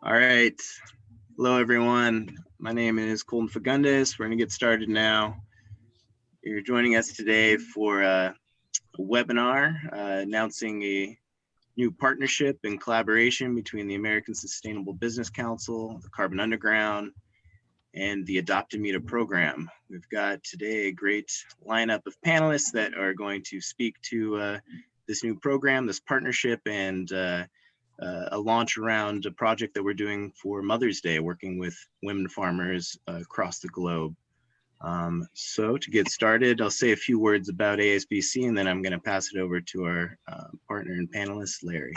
All right. Hello, everyone. My name is Colton Fagundes. We're going to get started now. You're joining us today for a webinar announcing a new partnership and collaboration between the American Sustainable Business Council, the Carbon Underground, and the Adopt a Meet program. We've got today a great lineup of panelists that are going to speak to this new program, this partnership, and a launch around a project that we're doing for Mother's Day, working with women farmers across the globe. So to get started, I'll say a few words about ASBC, and then I'm going to pass it over to our partner and panelist, Larry.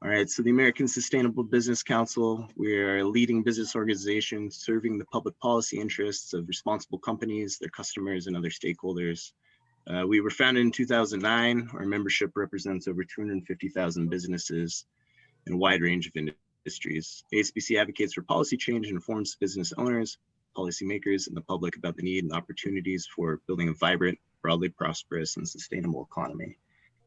All right, so the American Sustainable Business Council, we are a leading business organization serving the public policy interests of responsible companies, their customers, and other stakeholders. We were founded in 2009. Our membership represents over 250,000 businesses in a wide range of industries. ASBC advocates for policy change and informs business owners, policymakers, and the public about the need and opportunities for building a vibrant, broadly prosperous, and sustainable economy.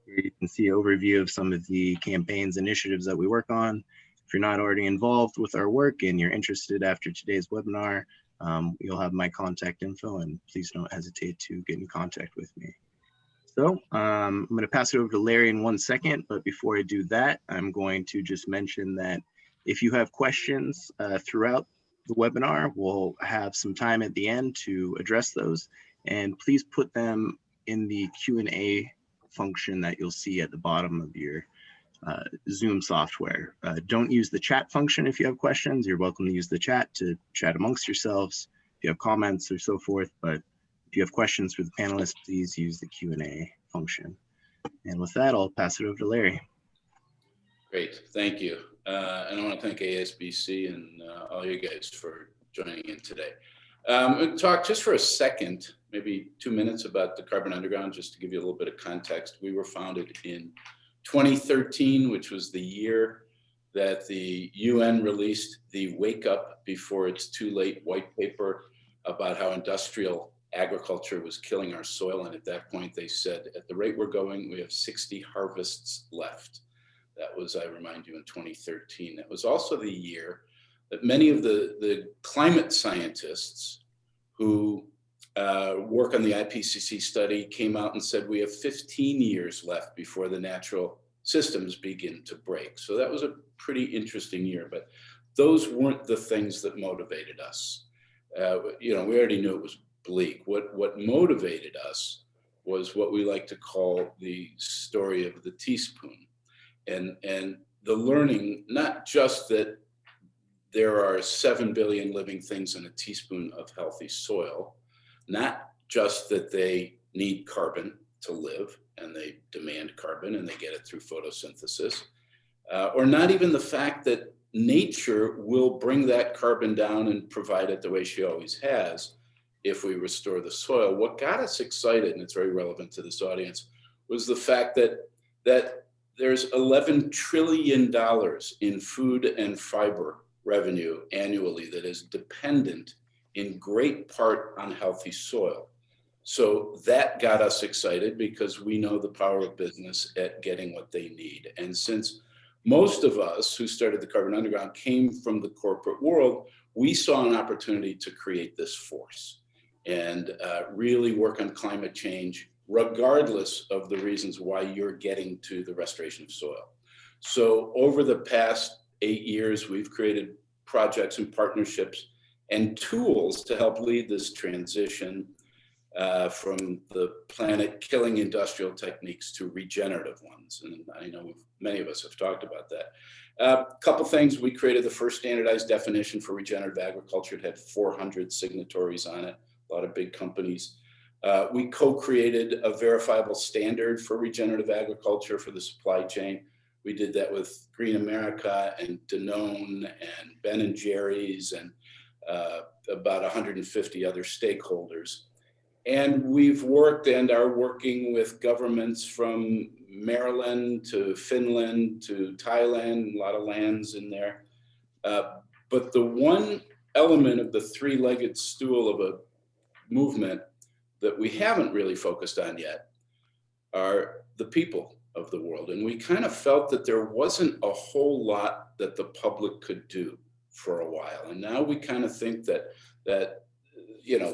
Here you can see an overview of some of the campaigns, initiatives that we work on. If you're not already involved with our work and you're interested after today's webinar, you'll have my contact info, and please don't hesitate to get in contact with me. So I'm going to pass it over to Larry in 1 second, but before I do that, I'm going to just mention that if you have questions throughout the webinar, we'll have some time at the end to address those, and please put them in the Q&A function that you'll see at the bottom of your Zoom software. Don't use the chat function if you have questions. You're welcome to use the chat to chat amongst yourselves if you have comments or so forth, but if you have questions for the panelists, please use the Q&A function. And with that, I'll pass it over to Larry. Great, thank you. And I want to thank ASBC and all you guys for joining in today. We'll talk just for a second, maybe 2 minutes, about the Carbon Underground, just to give you a little bit of context. We were founded in 2013, which was the year that the UN released the Wake Up Before It's Too Late white paper about how industrial agriculture was killing our soil. And at that point, they said, at the rate we're going, we have 60 harvests left. That was, I remind you, in 2013. That was also the year that many of the climate scientists who work on the IPCC study came out and said we have 15 years left before the natural systems begin to break. So that was a pretty interesting year, but those weren't the things that motivated us. We already knew it was bleak. What motivated us was what we like to call the story of the teaspoon, and the learning, not just that there are 7 billion living things in a teaspoon of healthy soil, not just that they need carbon to live and they demand carbon and they get it through photosynthesis, or not even the fact that nature will bring that carbon down and provide it the way she always has if we restore the soil. What got us excited, and it's very relevant to this audience, was the fact that there's $11 trillion in food and fiber revenue annually that is dependent in great part on healthy soil. So that got us excited because we know the power of business at getting what they need. And since most of us who started the Carbon Underground came from the corporate world, we saw an opportunity to create this force and really work on climate change, regardless of the reasons why you're getting to the restoration of soil. So over the past 8 years, we've created projects and partnerships and tools to help lead this transition from the planet-killing industrial techniques to regenerative ones. And I know many of us have talked about that. A couple things: we created the first standardized definition for regenerative agriculture. It had 400 signatories on it, a lot of big companies. We co-created a verifiable standard for regenerative agriculture for the supply chain. We did that with Green America and Danone and Ben & Jerry's and about 150 other stakeholders. And we've worked and are working with governments from Maryland to Finland to Thailand, a lot of lands in there. But the one element of the three-legged stool of a movement that we haven't really focused on yet are the people of the world. And we kind of felt that there wasn't a whole lot that the public could do for a while. And now we kind of think that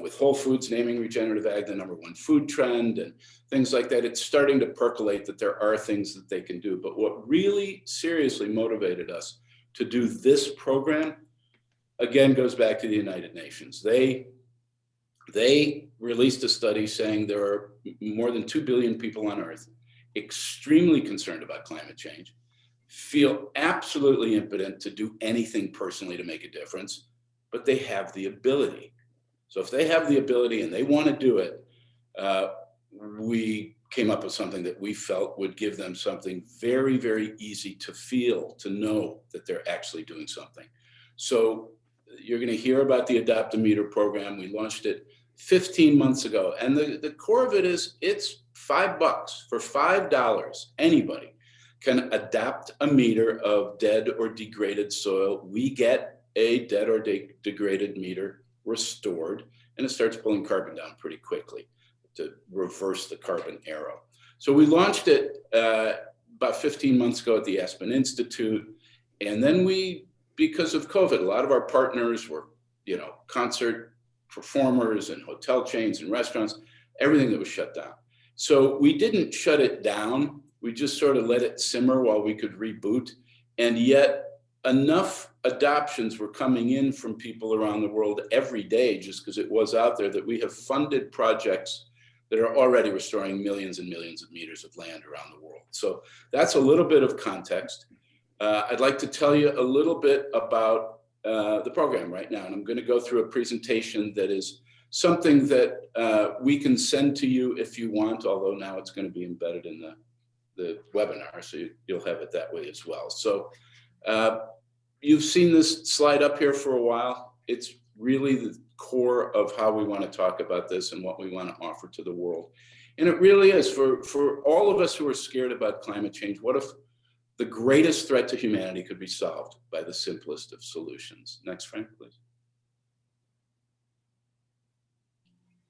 with Whole Foods naming regenerative ag the #1 food trend and things like that, it's starting to percolate that there are things that they can do. But what really seriously motivated us to do this program, again, goes back to the United Nations. They released a study saying there are more than 2 billion people on Earth extremely concerned about climate change, feel absolutely impotent to do anything personally to make a difference, but they have the ability. So if they have the ability and they want to do it, we came up with something that we felt would give them something very, very easy to feel, to know that they're actually doing something. So you're going to hear about the Adopt a Meter program. We launched it 15 months ago. And the core of it is it's $5. For $5, anybody can adopt a meter of dead or degraded soil. We get a dead or degraded meter restored, and it starts pulling carbon down pretty quickly to reverse the carbon arrow. So we launched it about 15 months ago at the Aspen Institute. And then because of COVID, a lot of our partners were, concert performers and hotel chains and restaurants, everything that was shut down. So we didn't shut it down. We just sort of let it simmer while we could reboot. And yet enough adoptions were coming in from people around the world every day, just because it was out there, that we have funded projects that are already restoring millions and millions of meters of land around the world. So that's a little bit of context. I'd like to tell you a little bit about the program right now. And I'm going to go through a presentation that is something that we can send to you if you want, although now it's going to be embedded in the webinar, so you'll have it that way as well. So you've seen this slide up here for a while. It's really the core of how we want to talk about this and what we want to offer to the world. And it really is for all of us who are scared about climate change. What if the greatest threat to humanity could be solved by the simplest of solutions? Next, Frank, please.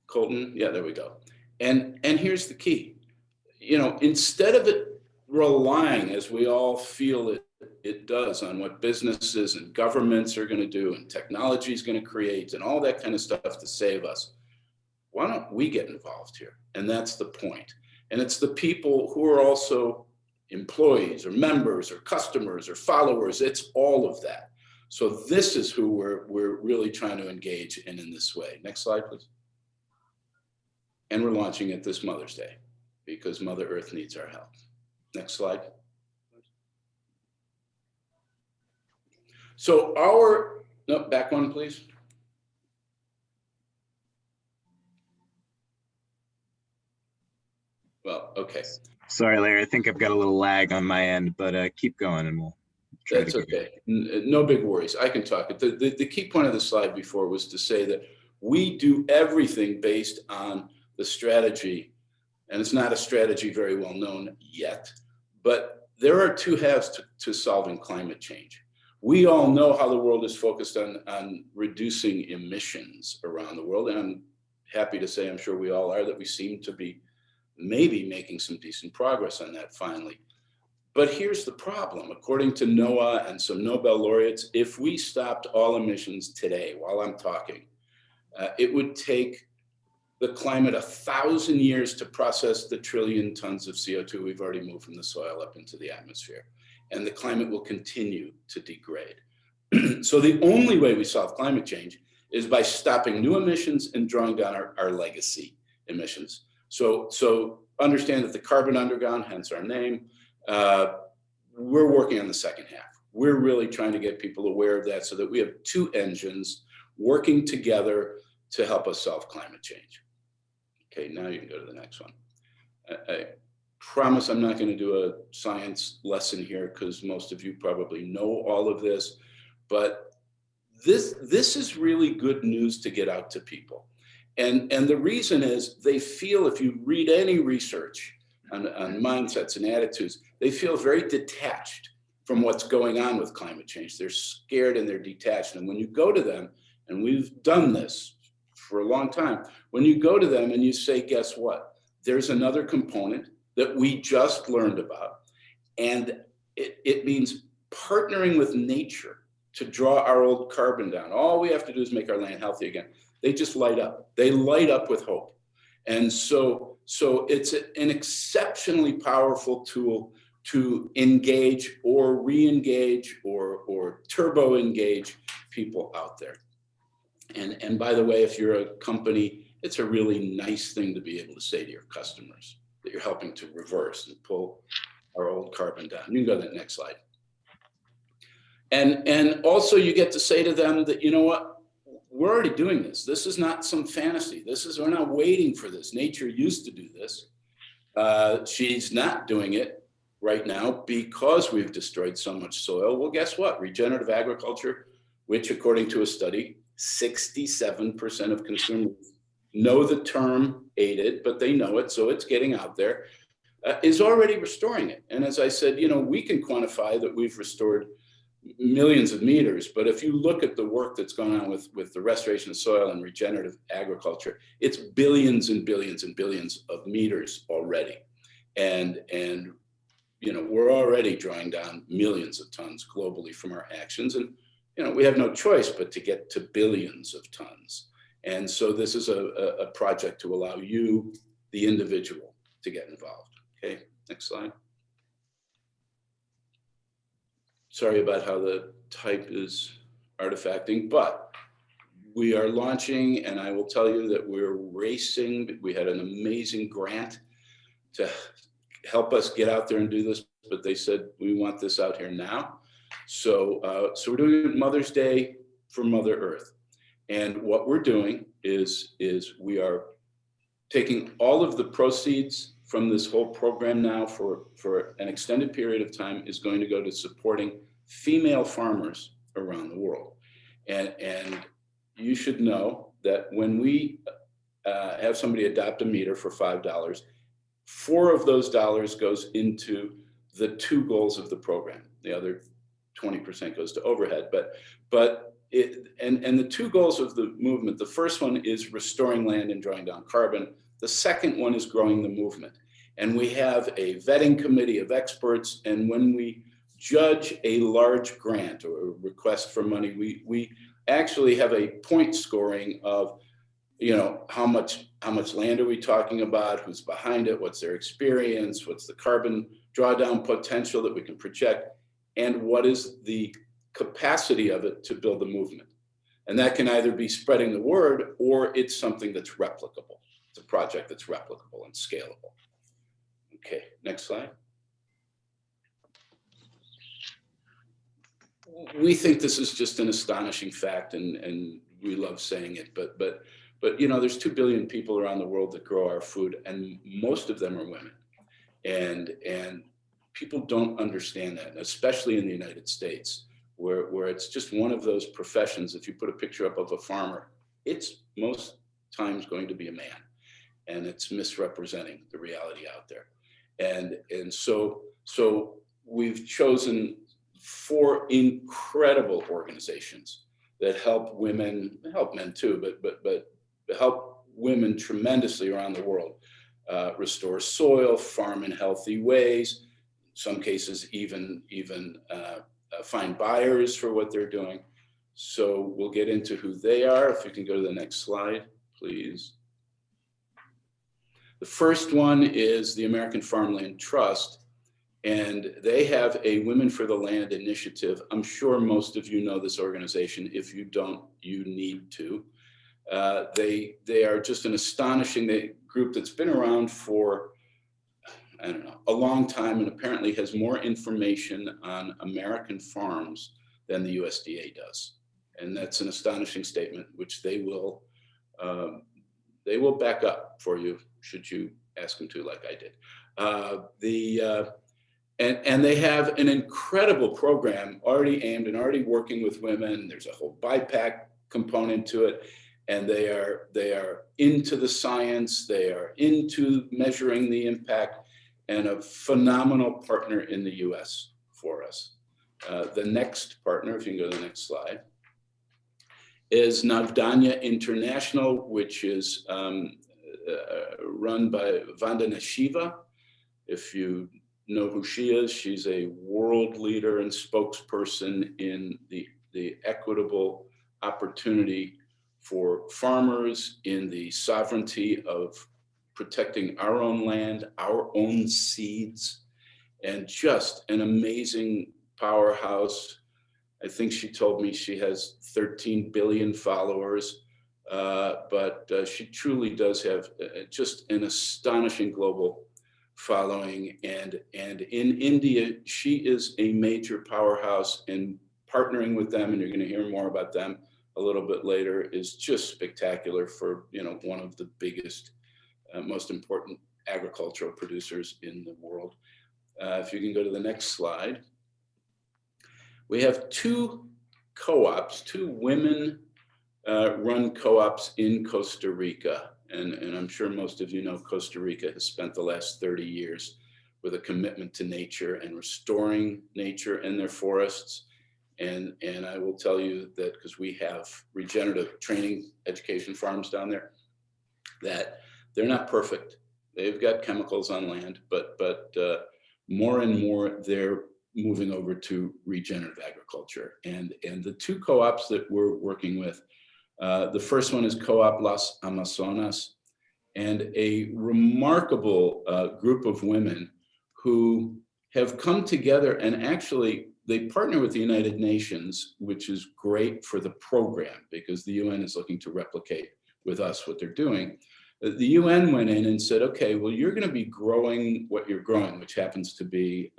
Colton, yeah, there we go. And here's the key. Instead of it relying, as we all feel it does, on what businesses and governments are going to do and technology is going to create and all that kind of stuff to save us, why don't we get involved here? And that's the point. And it's the people who are also employees or members or customers or followers. It's all of that. So this is who we're really trying to engage in this way. Next slide, please. And we're launching it this Mother's Day because Mother Earth needs our help. Next slide. So no, back one, please. Well, okay. Sorry, Larry, I think I've got a little lag on my end, but keep going and we'll try. That's okay. No big worries. I can talk. The key point of the slide before was to say that we do everything based on the strategy, and it's not a strategy very well known yet, but there are two halves to solving climate change. We all know how the world is focused on reducing emissions around the world, and I'm happy to say, I'm sure we all are, that we seem to be maybe making some decent progress on that finally. But here's the problem. According to NOAA and some Nobel laureates, if we stopped all emissions today while I'm talking, it would take the climate 1,000 years to process the trillion tons of CO2 we've already moved from the soil up into the atmosphere. And the climate will continue to degrade. So the only way we solve climate change is by stopping new emissions and drawing down our legacy emissions. So understand that the carbon underground, hence our name, we're working on the second half. We're really trying to get people aware of that so that we have two engines working together to help us solve climate change. Okay, now you can go to the next one. I promise I'm not going to do a science lesson here because most of you probably know all of this, but this is really good news to get out to people. And the reason is they feel, if you read any research on mindsets and attitudes, they feel very detached from what's going on with climate change. They're scared and they're detached. And when you go to them, and we've done this for a long time, when you go to them and you say, guess what? There's another component that we just learned about. And it means partnering with nature to draw our old carbon down. All we have to do is make our land healthy again. They just light up. They light up with hope. And so it's an exceptionally powerful tool to engage or re-engage or turbo engage people out there. And by the way, if you're a company, it's a really nice thing to be able to say to your customers that you're helping to reverse and pull our old carbon down. You can go to the next slide. And also you get to say to them that, you know what, we're already doing this. This is not some fantasy. We're not waiting for this. Nature used to do this. She's not doing it right now because we've destroyed so much soil. Well, guess what? Regenerative agriculture, which according to a study, 67% of consumers know the term aided, but they know it, so it's getting out there, is already restoring it. And as I said, you know, we can quantify that we've restored millions of meters, but if you look at the work that's going on with the restoration of soil and regenerative agriculture, it's billions and billions and billions of meters already. And you know, we're already drawing down millions of tons globally from our actions. And, you know, we have no choice but to get to billions of tons. And so this is a project to allow you, the individual, to get involved. Okay, next slide. Sorry about how the type is artifacting, but we are launching, and I will tell you that we're racing. We had an amazing grant to help us get out there and do this, but they said, we want this out here now. So we're doing it Mother's Day for Mother Earth. And what we're doing is we are taking all of the proceeds from this whole program now for an extended period of time is going to go to supporting female farmers around the world. And you should know that when we have somebody adopt a meter for $5, 4 of those dollars goes into the 2 goals of the program. The other 20% goes to overhead. But the 2 goals of the movement, the first one is restoring land and drawing down carbon. The second one is growing the movement. And we have a vetting committee of experts. And when we judge a large grant or a request for money, we actually have a point scoring of, you know, how much land are we talking about, who's behind it, what's their experience, what's the carbon drawdown potential that we can project, and what is the capacity of it to build a movement. And that can either be spreading the word or it's something that's replicable. It's a project that's replicable and scalable. Okay, next slide. We think this is just an astonishing fact, and we love saying it, but you know, there's 2 billion people around the world that grow our food, and most of them are women. And people don't understand that, especially in the United States, where it's just one of those professions. If you put a picture up of a farmer, it's most times going to be a man, and it's misrepresenting the reality out there. And so we've chosen 4 incredible organizations that help women, help men too, but help women tremendously around the world restore soil, farm in healthy ways, in some cases even find buyers for what they're doing. So we'll get into who they are. If you can go to the next slide, please. The first one is the American Farmland Trust, and they have a Women for the Land initiative. I'm sure most of you know this organization. If you don't, you need to. They are just an astonishing group that's been around for, I don't know, a long time, and apparently has more information on American farms than the USDA does. And that's an astonishing statement, which they will back up for you, should you ask them to, like I did. And they have an incredible program already aimed and already working with women. There's a whole BIPAC component to it. And they are into the science, they are into measuring the impact, and a phenomenal partner in the US for us. The next partner, if you can go to the next slide, is Navdanya International, which is run by Vandana Shiva. If you know who she is, she's a world leader and spokesperson in the equitable opportunity for farmers, in the sovereignty of protecting our own land, our own seeds, and just an amazing powerhouse. I think she told me she has 13 billion followers, but she truly does have just an astonishing global following. And in India, she is a major powerhouse, and partnering with them, and you're going to hear more about them a little bit later, is just spectacular for, you know, one of the biggest, most important agricultural producers in the world. If you can go to the next slide. We have two co-ops, two women run co-ops in Costa Rica. And I'm sure most of you know Costa Rica has spent the last 30 years with a commitment to nature and restoring nature and their forests. And I will tell you that, because we have regenerative training education farms down there, that they're not perfect. They've got chemicals on land, but more and more they're moving over to regenerative agriculture. And the two co-ops that we're working with, the first one is Co-op Las Amazonas, and a remarkable group of women who have come together, and actually they partner with the United Nations, which is great for the program, because the UN is looking to replicate with us what they're doing. The UN went in and said, okay, well, you're going to be growing what you're growing, which happens to be,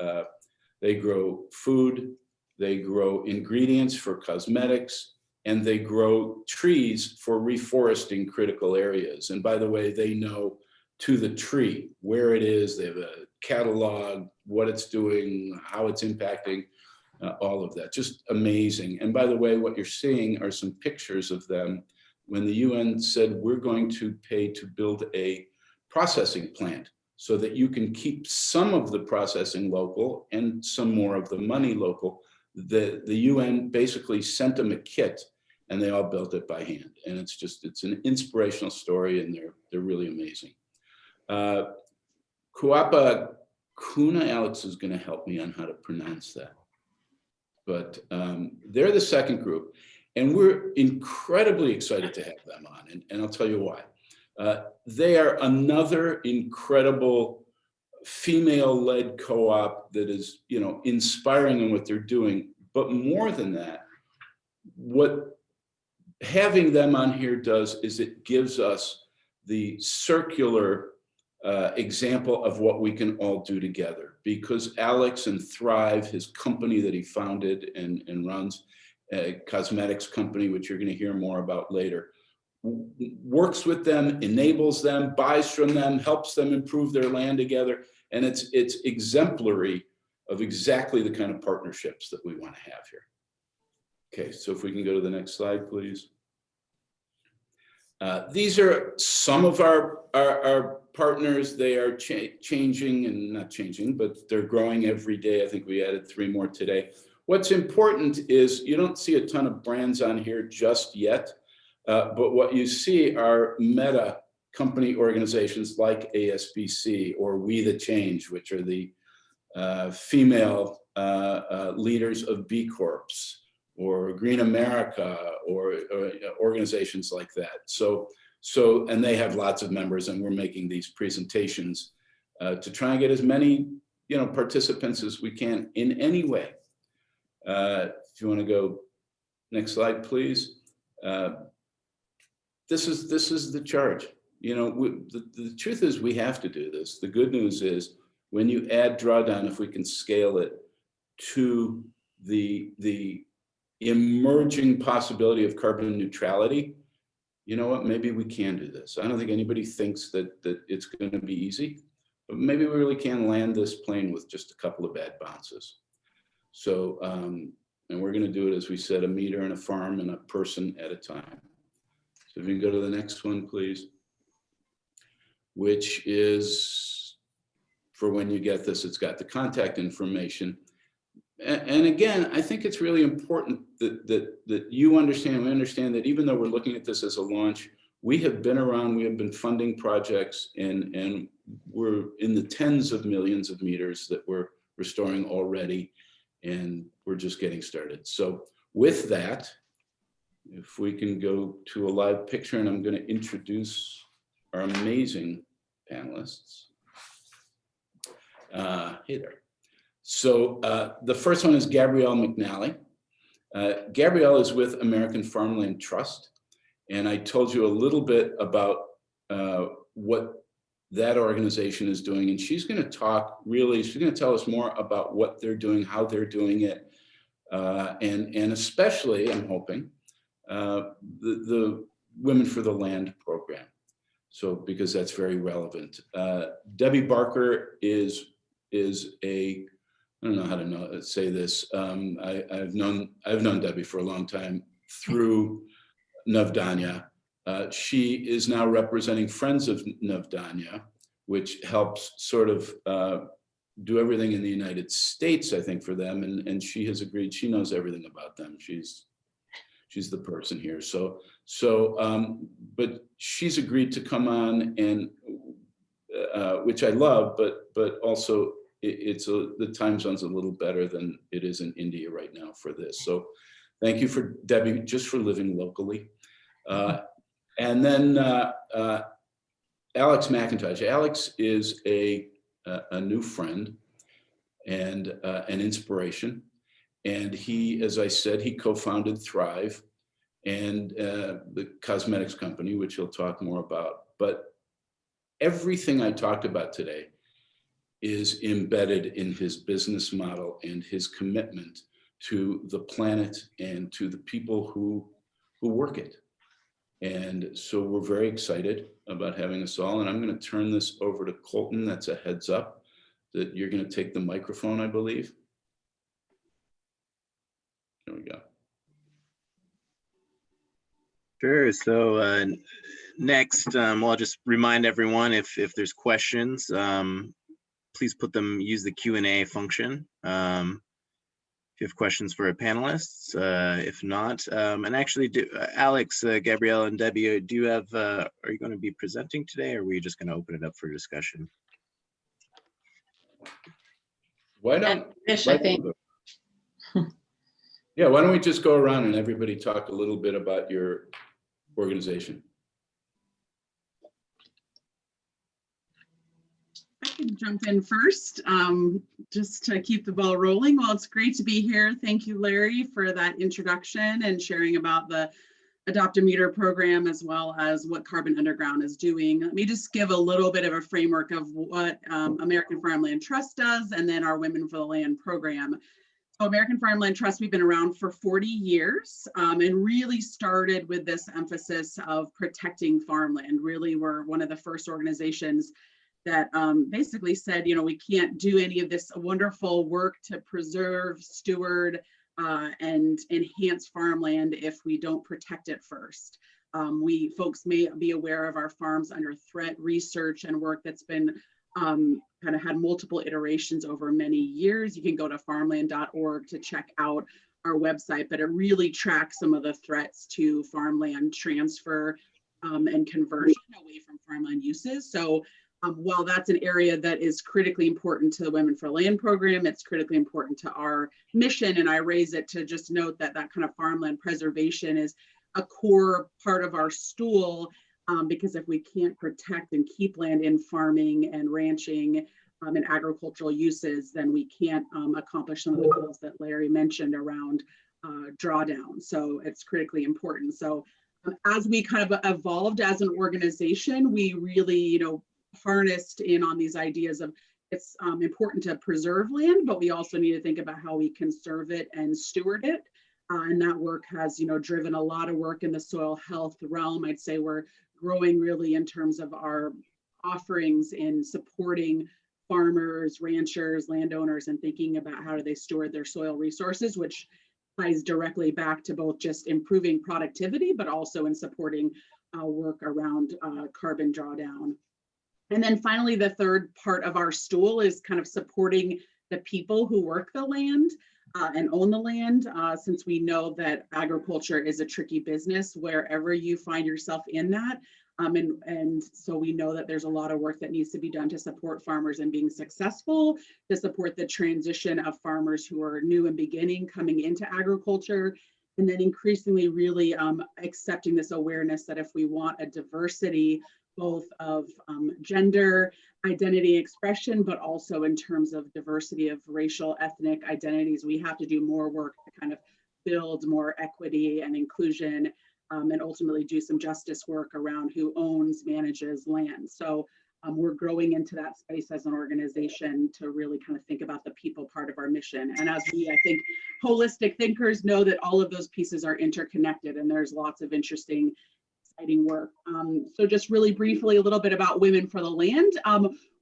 they grow food, they grow ingredients for cosmetics, and they grow trees for reforesting critical areas. And by the way, they know to the tree where it is. They have a catalog, what it's doing, how it's impacting, all of that. Just amazing. And by the way, what you're seeing are some pictures of them when the UN said, we're going to pay to build a processing plant so that you can keep some of the processing local and some more of the money local. The UN basically sent them a kit, and they all built it by hand. And it's an inspirational story, and they're really amazing. Kuapa Kuna, Alex is going to help me on how to pronounce that. But they're the second group, and we're incredibly excited to have them on, and I'll tell you why. They are another incredible female-led co-op that is, you know, inspiring in what they're doing. But more than that, what having them on here does is it gives us the circular example of what we can all do together. Because Alex and Thrive, his company that he founded and runs, a cosmetics company, which you're going to hear more about later, works with them, enables them, buys from them, helps them improve their land together. And it's exemplary of exactly the kind of partnerships that we want to have here. Okay, so if we can go to the next slide, please. These are some of our partners. They are changing, and not changing, but they're growing every day. I think we added 3 more today. What's important is you don't see a ton of brands on here just yet, but what you see are meta company organizations like ASBC or We the Change, which are the female leaders of B Corps, or Green America, or organizations like that. So, and they have lots of members, and we're making these presentations to try and get as many, you know, participants as we can in any way. If you want to go next slide, please. This is the charge. You know, the truth is we have to do this. The good news is when you add drawdown, if we can scale it to the emerging possibility of carbon neutrality, you know what, maybe we can do this. I don't think anybody thinks that it's going to be easy, but maybe we really can land this plane with just a couple of bad bounces. So, and we're going to do it, as we said, a meter and a farm and a person at a time. So if you can go to the next one, please, which is for when you get this, it's got the contact information. And again, I think it's really important that you understand, we understand that even though we're looking at this as a launch, we have been around, we have been funding projects, and we're in the tens of millions of meters that we're restoring already, and we're just getting started. So with that, if we can go to a live picture, and I'm going to introduce our amazing panelists. Hey there. So the first one is Gabrielle McNally. Gabrielle is with American Farmland Trust, and I told you a little bit about what that organization is doing, and she's going to talk she's going to tell us more about what they're doing, how they're doing it, and especially, I'm hoping, the Women for the Land program. So, because that's very relevant. Debbie Barker is a, I don't know how to say this. I've known Debbie for a long time through Navdanya. She is now representing Friends of Navdanya, which helps sort of do everything in the United States, I think, for them. And she has agreed, she knows everything about them. She's the person here. But she's agreed to come on, and which I love, but also the time zone's a little better than it is in India right now for this. So thank you for Debbie, just for living locally. And then Alex Mcintyre. Alex is a new friend and an inspiration. And he, as I said, he co-founded Thrive and the cosmetics company, which he'll talk more about. But everything I talked about today is embedded in his business model and his commitment to the planet and to the people who work it. And so we're very excited about having us all. And I'm going to turn this over to Colton. That's a heads up that you're going to take the microphone, I believe. There we go. Sure. So next, I'll just remind everyone if there's questions, please use the Q&A function. If you have questions for our panelists, if not, and actually, Alex, Gabrielle, and Debbie, are you going to be presenting today, or are we just going to open it up for discussion? Why don't I think. Yeah, why don't we just go around and everybody talk a little bit about your organization? I can jump in first, just to keep the ball rolling. Well, it's great to be here. Thank you, Larry, for that introduction and sharing about the Adopt a Meter program, as well as what Carbon Underground is doing. Let me just give a little bit of a framework of what American Farmland Trust does, and then our Women for the Land program. So American Farmland Trust, we've been around for 40 years and really started with this emphasis of protecting farmland. Really, we're one of the first organizations that basically said, we can't do any of this wonderful work to preserve, steward, and enhance farmland if we don't protect it first. Folks may be aware of our Farms Under Threat research and work that's been kind of had multiple iterations over many years. You can go to farmland.org to check out our website, but it really tracks some of the threats to farmland transfer and conversion away from farmland uses. So while that's an area that is critically important to the Women for Land program, it's critically important to our mission. And I raise it to just note that that kind of farmland preservation is a core part of our stool, because if we can't protect and keep land in farming and ranching and agricultural uses, then we can't accomplish some of the goals that Larry mentioned around drawdown. So it's critically important. So as we kind of evolved as an organization, we really, harnessed in on these ideas of it's important to preserve land, but we also need to think about how we conserve it and steward it. And that work has, driven a lot of work in the soil health realm. I'd say we're growing really in terms of our offerings in supporting farmers, ranchers, landowners, and thinking about how do they steward their soil resources, which ties directly back to both just improving productivity, but also in supporting work around carbon drawdown. And then finally, the third part of our stool is kind of supporting the people who work the land and own the land, since we know that agriculture is a tricky business wherever you find yourself in that. And so we know that there's a lot of work that needs to be done to support farmers in being successful, to support the transition of farmers who are new and beginning coming into agriculture, and then increasingly really accepting this awareness that if we want a diversity both of gender, identity, expression, but also in terms of diversity of racial, ethnic identities, we have to do more work to kind of build more equity and inclusion, and ultimately do some justice work around who owns, manages land. So we're growing into that space as an organization to really kind of think about the people part of our mission. And as we, I think, holistic thinkers know that all of those pieces are interconnected, and there's lots of interesting, exciting work. So just really briefly, a little bit about Women for the Land.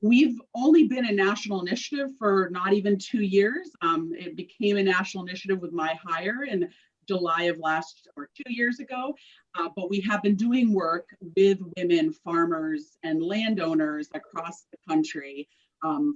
We've only been a national initiative for not even 2 years. It became a national initiative with my hire in July of 2 years ago. But we have been doing work with women farmers and landowners across the country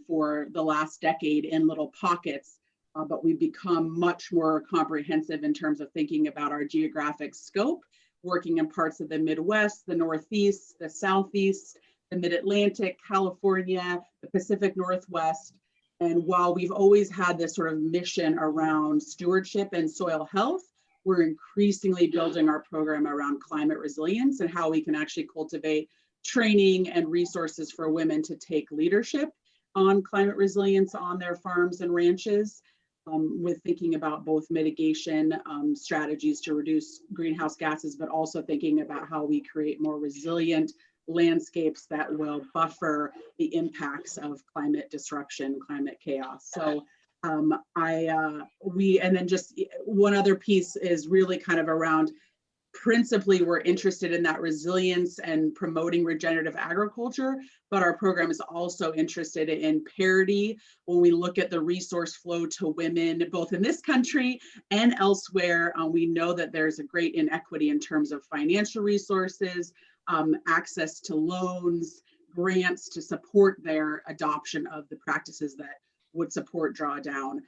for the last decade in little pockets. But we've become much more comprehensive in terms of thinking about our geographic scope, working in parts of the Midwest, the Northeast, the Southeast, the Mid-Atlantic, California, the Pacific Northwest. And while we've always had this sort of mission around stewardship and soil health, we're increasingly building our program around climate resilience and how we can actually cultivate training and resources for women to take leadership on climate resilience on their farms and ranches, with thinking about both mitigation strategies to reduce greenhouse gases, but also thinking about how we create more resilient landscapes that will buffer the impacts of climate disruption, climate chaos. So and then just one other piece is really kind of around, principally we're interested in that resilience and promoting regenerative agriculture, but our program is also interested in parity. When we look at the resource flow to women, both in this country and elsewhere, we know that there's a great inequity in terms of financial resources, access to loans, grants to support their adoption of the practices that would support drawdown.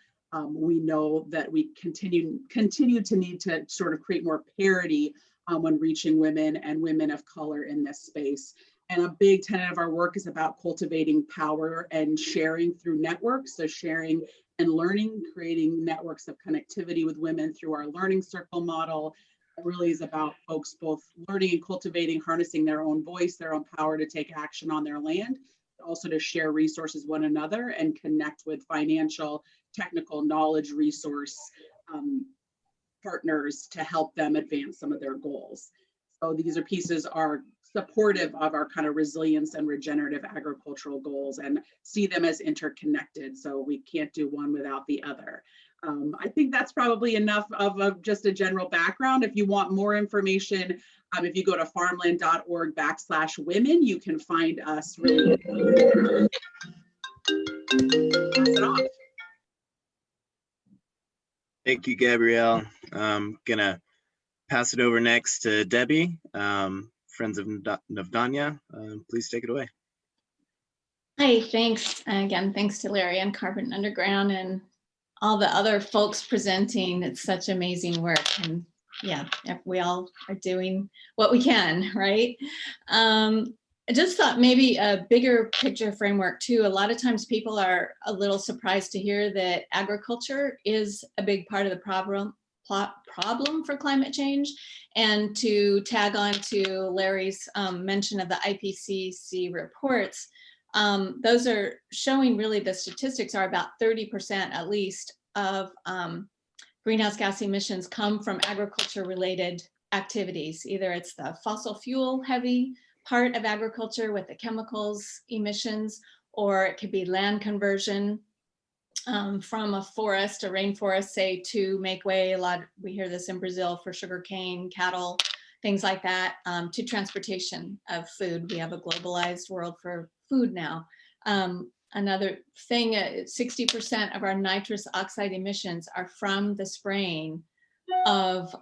We know that we continue to need to sort of create more parity when reaching women and women of color in this space. And a big tenet of our work is about cultivating power and sharing through networks. So sharing and learning, creating networks of connectivity with women through our learning circle model. It really is about folks both learning and cultivating, harnessing their own voice, their own power to take action on their land, also to share resources one another and connect with financial, technical, knowledge resource partners to help them advance some of their goals. So these pieces are supportive of our kind of resilience and regenerative agricultural goals and see them as interconnected. So we can't do one without the other. I think that's probably enough of just a general background. If you want more information, if you go to farmland.org/women, you can find us really. Pass it off. Thank you, Gabrielle. I'm gonna pass it over next to Debbie, Friends of Navdanya. Please take it away. Hi, thanks. Again, thanks to Larry and Carbon Underground and all the other folks presenting. It's such amazing work. And yeah, we all are doing what we can, right? I just thought maybe a bigger picture framework too. A lot of times people are a little surprised to hear that agriculture is a big part of the problem for climate change. And to tag on to Larry's mention of the IPCC reports, those are showing really the statistics are about 30% at least of greenhouse gas emissions come from agriculture related activities. Either it's the fossil fuel heavy part of agriculture with the chemicals emissions, or it could be land conversion from a forest, a rainforest, say, to make way. We hear this in Brazil for sugarcane, cattle, things like that, to transportation of food. We have a globalized world for food now. Another thing, 60% of our nitrous oxide emissions are from the spraying of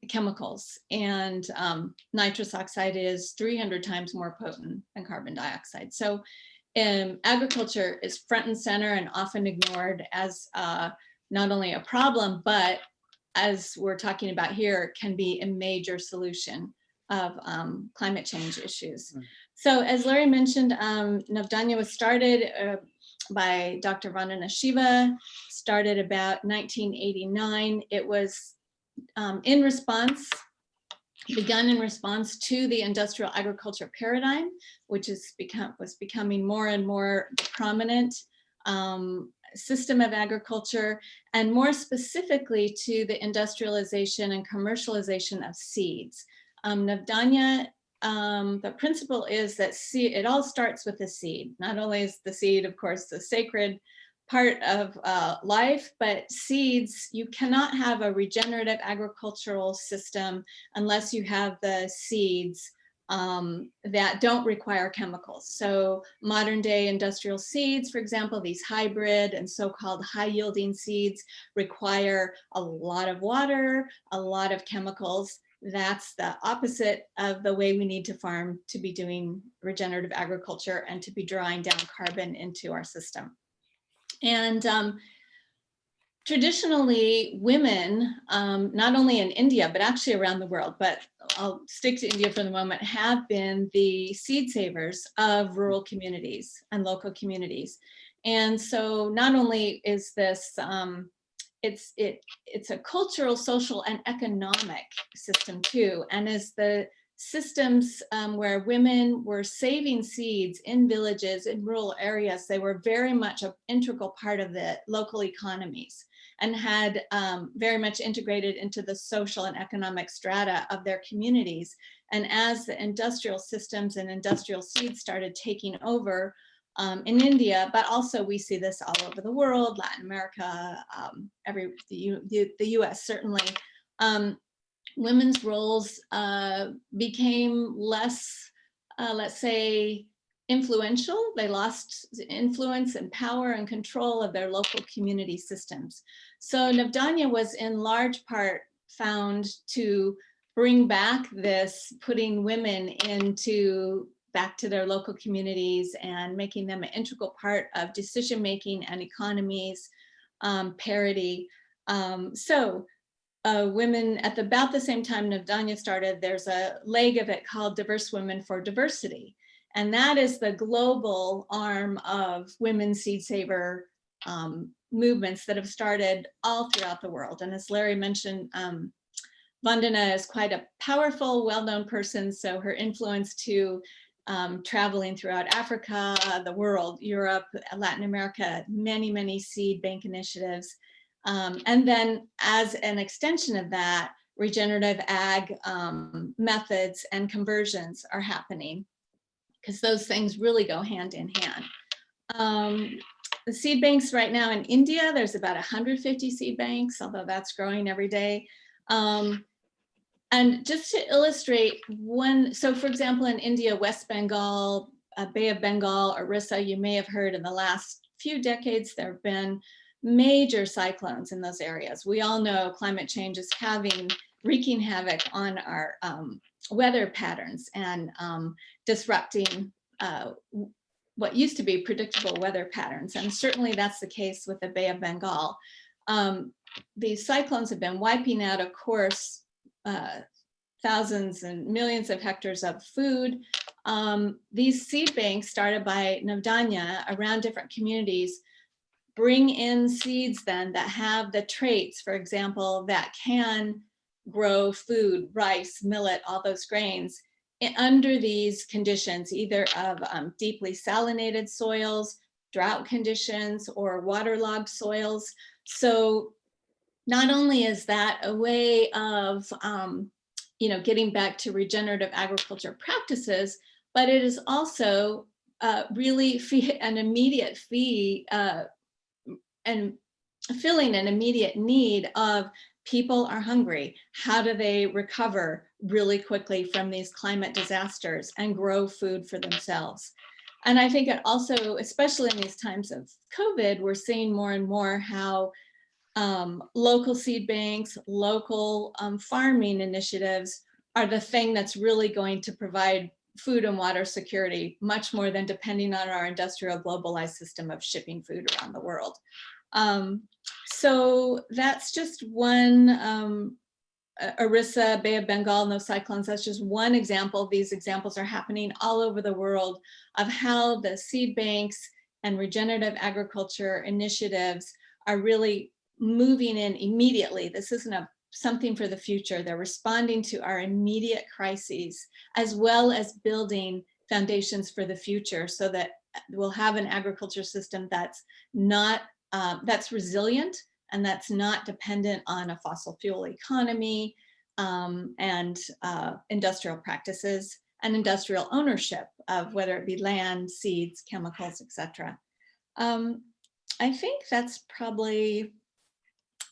chemicals, and nitrous oxide is 300 times more potent than carbon dioxide. So agriculture is front and center and often ignored as not only a problem, but as we're talking about here, can be a major solution climate change issues. So as Larry mentioned, Navdanya was started by Dr. Vandana Shiva, started about 1989. It was begun in response to the industrial agriculture paradigm, which was becoming more and more prominent system of agriculture, and more specifically to the industrialization and commercialization of seeds. Navdanya, the principle is that it all starts with the seed. Not only is the seed, of course, the sacred part of life, but seeds, you cannot have a regenerative agricultural system unless you have the seeds that don't require chemicals. So modern day industrial seeds, for example, these hybrid and so-called high yielding seeds require a lot of water, a lot of chemicals. That's the opposite of the way we need to farm to be doing regenerative agriculture and to be drawing down carbon into our system. And traditionally, women, not only in India, but actually around the world, but I'll stick to India for the moment, have been the seed savers of rural communities and local communities. And so not only is this, it's a cultural, social, and economic system too. And as the systems where women were saving seeds in villages, in rural areas, they were very much an integral part of the local economies and had very much integrated into the social and economic strata of their communities. And as the industrial systems and industrial seeds started taking over in India, but also we see this all over the world, Latin America, the US certainly, women's roles became less, let's say, influential. They lost influence and power and control of their local community systems. So Navdanya was in large part found to bring back this, putting women back to their local communities and making them an integral part of decision-making and economies, parity. Women, at about the same time Navdanya started, there's a leg of it called Diverse Women for Diversity. And that is the global arm of women's seed saver movements that have started all throughout the world. And as Larry mentioned, Vandana is quite a powerful, well-known person. So her influence to traveling throughout Africa, the world, Europe, Latin America, many, many seed bank initiatives. And then as an extension of that, regenerative ag methods and conversions are happening because those things really go hand in hand. The seed banks right now in India, there's about 150 seed banks, although that's growing every day. And just to illustrate so for example, in India, West Bengal, Bay of Bengal, Orissa, you may have heard in the last few decades, there have been major cyclones in those areas. We all know climate change is wreaking havoc on our weather patterns and disrupting what used to be predictable weather patterns. And certainly that's the case with the Bay of Bengal. These cyclones have been wiping out, of course, thousands and millions of hectares of food. These seed banks started by Navdanya around different communities bring in seeds then that have the traits, for example, that can grow food, rice, millet, all those grains under these conditions, either of deeply salinated soils, drought conditions, or waterlogged soils. So not only is that a way of getting back to regenerative agriculture practices, but it is also really an immediate and filling an immediate need of people are hungry. How do they recover really quickly from these climate disasters and grow food for themselves? And I think it also, especially in these times of COVID, we're seeing more and more how local seed banks, local farming initiatives are the thing that's really going to provide food and water security, much more than depending on our industrial globalized system of shipping food around the world. So that's just one Orissa, Bay of Bengal, and those cyclones, that's just one example. These examples are happening all over the world of how the seed banks and regenerative agriculture initiatives are really moving in immediately. This isn't something for the future. They're responding to our immediate crises, as well as building foundations for the future, so that we'll have an agriculture system that's not, that's resilient, and that's not dependent on a fossil fuel economy, and industrial practices and industrial ownership of whether it be land, seeds, chemicals, etc. I think that's probably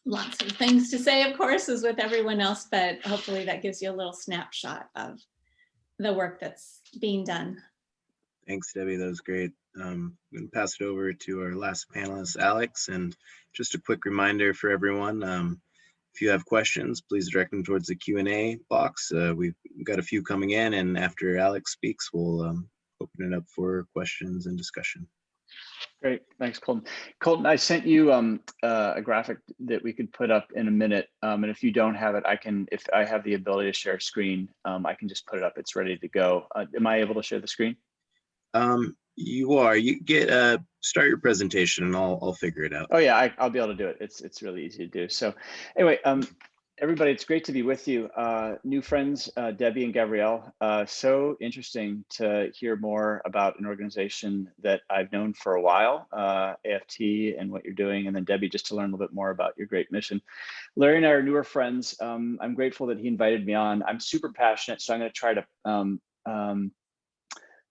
lots of things to say, of course, as with everyone else, but hopefully that gives you a little snapshot of the work that's being done. Thanks, Debbie. That was great. I'm going to pass it over to our last panelist, Alex. And just a quick reminder for everyone, if you have questions, please direct them towards the Q&A box. We've got a few coming in, and after Alex speaks, we'll open it up for questions and discussion. Great, thanks, Colton. Colton, I sent you a graphic that we could put up in a minute, and if you don't have it, I can. If I have the ability to share screen, I can just put it up. It's ready to go. Am I able to share the screen? You are. You get start your presentation, and I'll figure it out. Oh yeah, I'll be able to do it. It's really easy to do. So anyway, everybody, it's great to be with you. New friends, Debbie and Gabrielle. So interesting to hear more about an organization that I've known for a while, AFT, and what you're doing, and then Debbie, just to learn a little bit more about your great mission. Larry and I are newer friends. I'm grateful that he invited me on. I'm super passionate, so I'm going to try to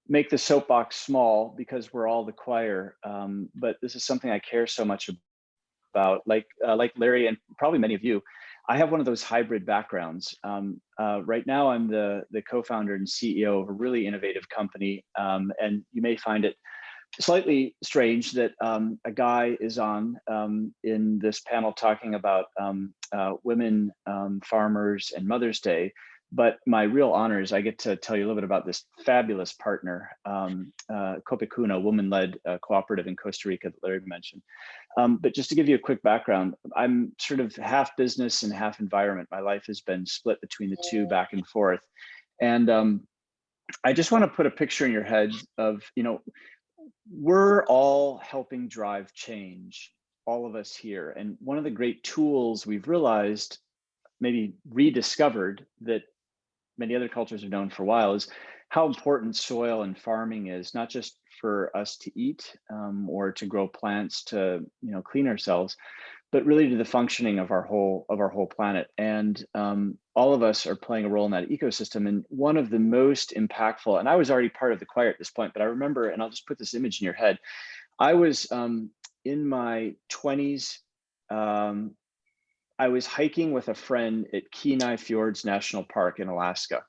make the soapbox small because we're all the choir. But this is something I care so much about. Like Larry and probably many of you, I have one of those hybrid backgrounds. Right now, I'm the co-founder and CEO of a really innovative company, and you may find it slightly strange that a guy is on in this panel talking about women farmers and Mother's Day. But my real honor is I get to tell you a little bit about this fabulous partner, Copecuna, woman-led cooperative in Costa Rica that Larry mentioned. But just to give you a quick background, I'm sort of half business and half environment. My life has been split between the two, back and forth. And I just want to put a picture in your head of, we're all helping drive change, all of us here. And one of the great tools we've realized, maybe rediscovered, that many other cultures have known for a while, is how important soil and farming is, not just for us to eat or to grow plants to clean ourselves, but really to the functioning of our whole planet. And all of us are playing a role in that ecosystem. And one of the most impactful, and I was already part of the choir at this point, but I remember, and I'll just put this image in your head, I was in my 20s. I was hiking with a friend at Kenai Fjords National Park in Alaska.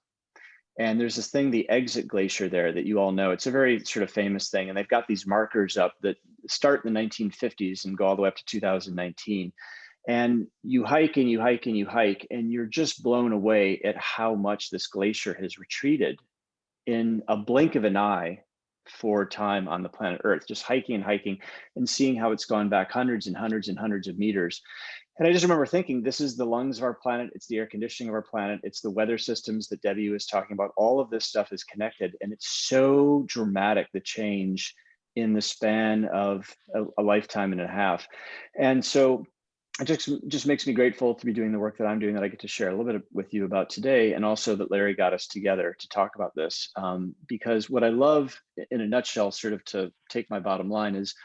And there's this thing, the Exit Glacier there, that you all know. It's a very sort of famous thing. And they've got these markers up that start in the 1950s and go all the way up to 2019. And you hike and you hike and you hike, and you're just blown away at how much this glacier has retreated in a blink of an eye for time on the planet Earth, just hiking and hiking and seeing how it's gone back hundreds and hundreds and hundreds of meters. And I just remember thinking, this is the lungs of our planet. It's the air conditioning of our planet. It's the weather systems that Debbie was talking about. All of this stuff is connected. And it's so dramatic, the change in the span of a lifetime and a half. And so it just makes me grateful to be doing the work that I'm doing, that I get to share a little bit with you about today. And also that Larry got us together to talk about this. Because what I love, in a nutshell, sort of to take my bottom line, is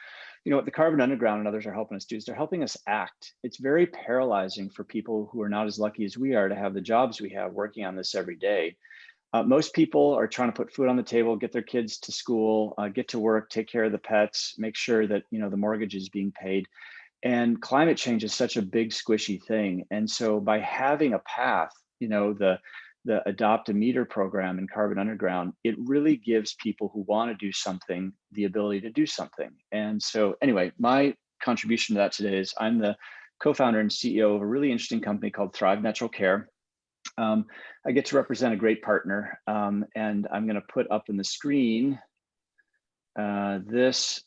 what the Carbon Underground and others are helping us do is they're helping us act. It's very paralyzing for people who are not as lucky as we are to have the jobs we have working on this every day. Most people are trying to put food on the table, get their kids to school, get to work, take care of the pets, make sure that the mortgage is being paid. And climate change is such a big squishy thing. And so by having a path, the Adopt a Meter program in Carbon Underground, it really gives people who want to do something the ability to do something. And so anyway, my contribution to that today is I'm the co-founder and CEO of a really interesting company called Thrive Natural Care. I get to represent a great partner, and I'm going to put up on the screen this